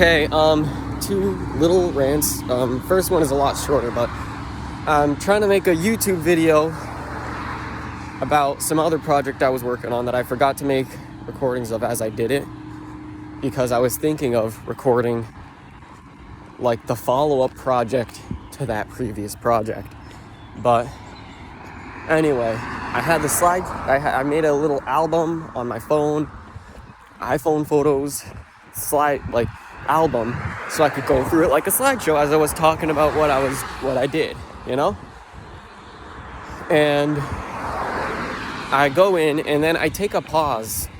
Okay, two little rants. First one is a lot shorter, but I'm trying to make a YouTube video about some other project I was working on that I forgot to make recordings of as I did it, because I was thinking of recording like the follow-up project to that previous project. But anyway, I had the slide, I made a little album on my phone, iPhone photos, album, so I could go through it like a slideshow as I was talking about what I did, you know? And I go in and then I take a pause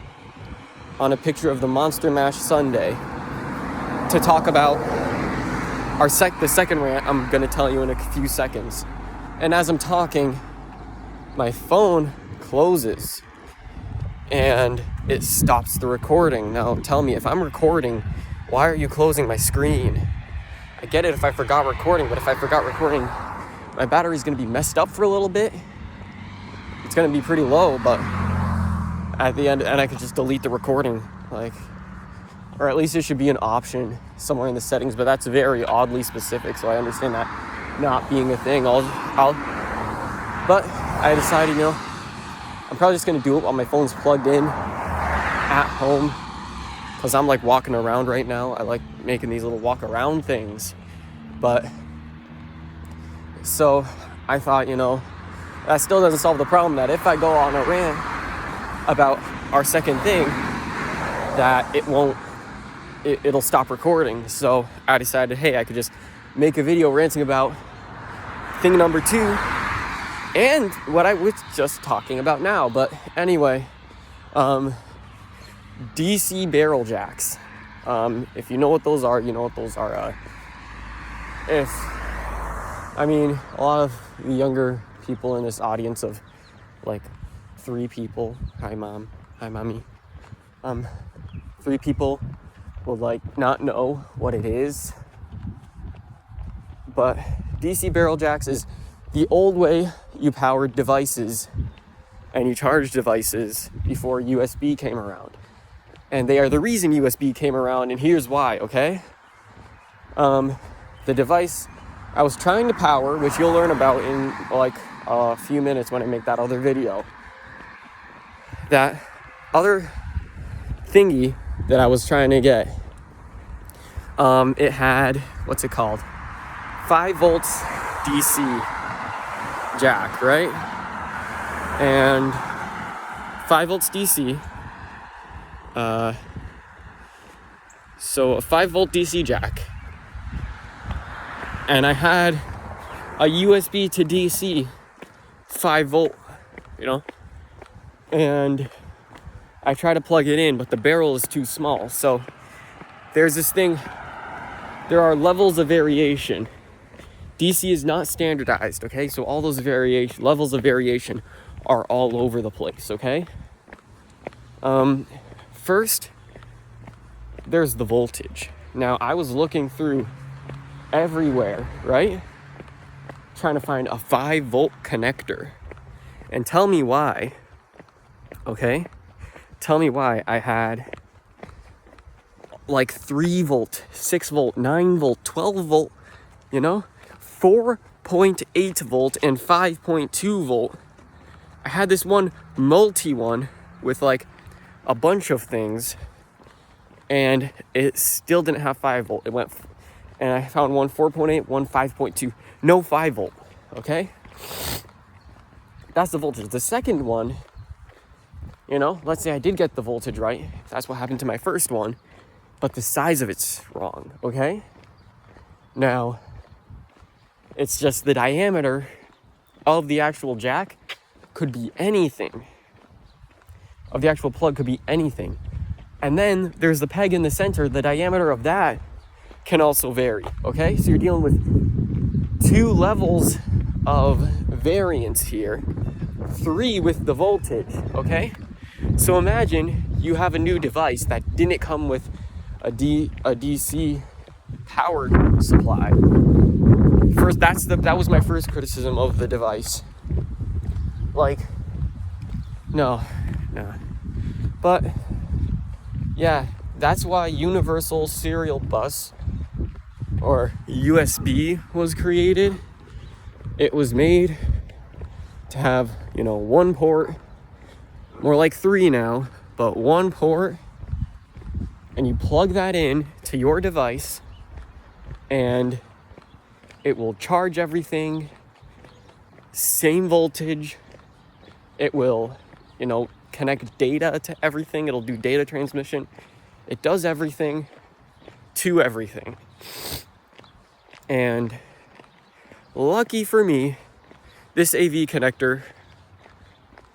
on a picture of the Monster Mash Sundae to talk about the second rant I'm gonna tell you in a few seconds. And as I'm talking, my phone closes and it stops the recording. Now tell me, if I'm recording, why are you closing my screen? I get it if I forgot recording, but if I forgot recording, my battery's gonna be messed up for a little bit. It's gonna be pretty low, but at the end, and I could just delete the recording, or at least it should be an option somewhere in the settings, but that's very oddly specific, so I understand that not being a thing. But I decided, I'm probably just gonna do it while my phone's plugged in at home, because I'm walking around right now. I like making these little walk around things. But so I thought, that still doesn't solve the problem that if I go on a rant about our second thing, that it'll stop recording. So I decided, hey, I could just make a video ranting about thing number 2 and what I was just talking about now. But anyway, DC barrel jacks. If you know what those are, you know what those are. A lot of the younger people in this audience of 3 people, hi mom, hi mommy, 3 people will not know what it is. But DC barrel jacks is the old way you powered devices and you charged devices before USB came around. And they are the reason USB came around, and here's why, okay? The device I was trying to power, which you'll learn about in a few minutes when I make that other video. That other thingy that I was trying to get, it had, 5 volts DC jack, right? And 5 volts DC. So a 5 volt DC jack, and I had a USB to DC 5 volt, and I try to plug it in, but the barrel is too small. So there's this thing, there are levels of variation. DC is not standardized, okay? So all those levels of variation are all over the place, okay? First, there's the voltage. Now, I was looking through everywhere, right? Trying to find a 5 volt connector. And tell me why, okay? Tell me why I had 3 volt, 6 volt, 9 volt, 12 volt, 4.8 volt and 5.2 volt. I had this one one with a bunch of things, and it still didn't have 5 volt. It went, and I found one 4.8, one 5.2, no 5 volt, okay? That's the voltage. The second one, let's say I did get the voltage right. That's what happened to my first one, but the size of it's wrong, okay? Now, it's just the diameter of the actual jack could be anything. Of the actual plug could be anything. And then there's the peg in the center. The diameter of that can also vary, okay? So you're dealing with 2 levels of variance here, 3 with the voltage, okay? So imagine you have a new device that didn't come with a DC power supply. First, that was my first criticism of the device. No. But yeah, that's why Universal Serial Bus, or USB, was created. It was made to have, one port, more like 3 now, but 1 port, and you plug that in to your device, and it will charge everything, same voltage. It will, connect data to everything. It'll do data transmission. It does everything to everything. And lucky for me, this AV connector,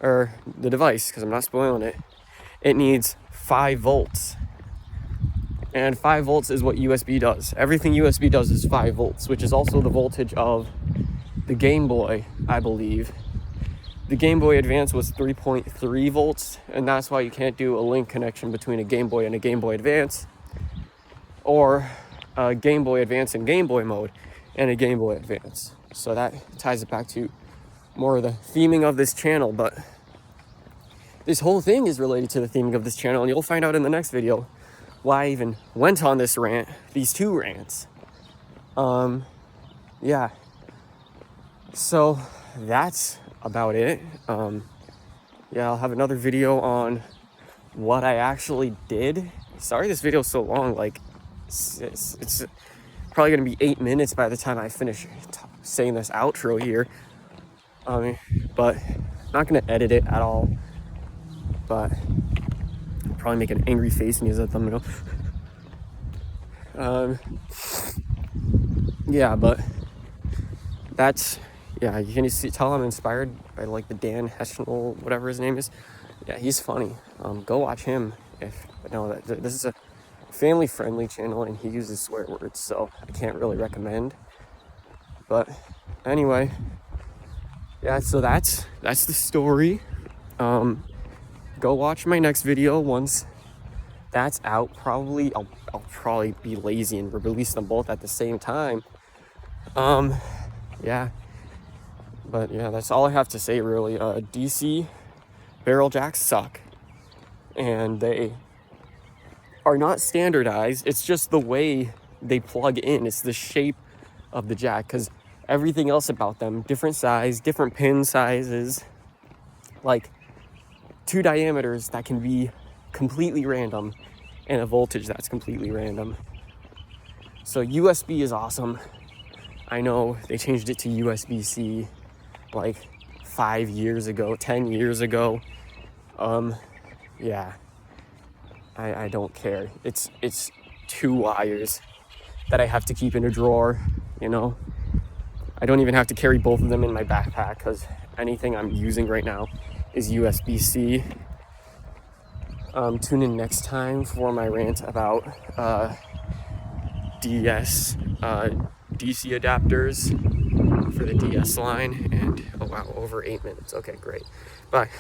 or the device, because I'm not spoiling it, it needs 5 volts. And 5 volts is what USB does. Everything USB does is 5 volts, which is also the voltage of the Game Boy, I believe. The Game Boy Advance was 3.3 volts, and that's why you can't do a link connection between a Game Boy and a Game Boy Advance, or a Game Boy Advance in Game Boy mode and a Game Boy Advance. So that ties it back to more of the theming of this channel, but this whole thing is related to the theming of this channel, and you'll find out in the next video why I even went on this rant, these 2 rants. Yeah. So that's about it. Yeah, I'll have another video on what I actually did. Sorry this video's so long, like it's probably gonna be 8 minutes by the time I finish saying this outro here. But not gonna edit it at all, but I'll probably make an angry face and use that thumbnail. Yeah, but that's, yeah, you can tell I'm inspired by like the Dan Heschel, whatever his name is. Yeah, he's funny. Go watch him. This is a family friendly channel and he uses swear words, so I can't really recommend. But anyway, yeah, so that's the story. Go watch my next video once that's out. I'll probably be lazy and release them both at the same time. Yeah. But yeah, that's all I have to say really. DC barrel jacks suck. And they are not standardized. It's just the way they plug in. It's the shape of the jack, because everything else about them, different size, different pin sizes, like 2 diameters that can be completely random, and a voltage that's completely random. So USB is awesome. I know they changed it to USB-C like 5 years ago, 10 years ago. Yeah, I don't care. It's 2 wires that I have to keep in a drawer, I don't even have to carry both of them in my backpack, because anything I'm using right now is USB-C. Tune in next time for my rant about DC adapters for the DS line. And oh wow, over 8 minutes. Okay, great. Bye.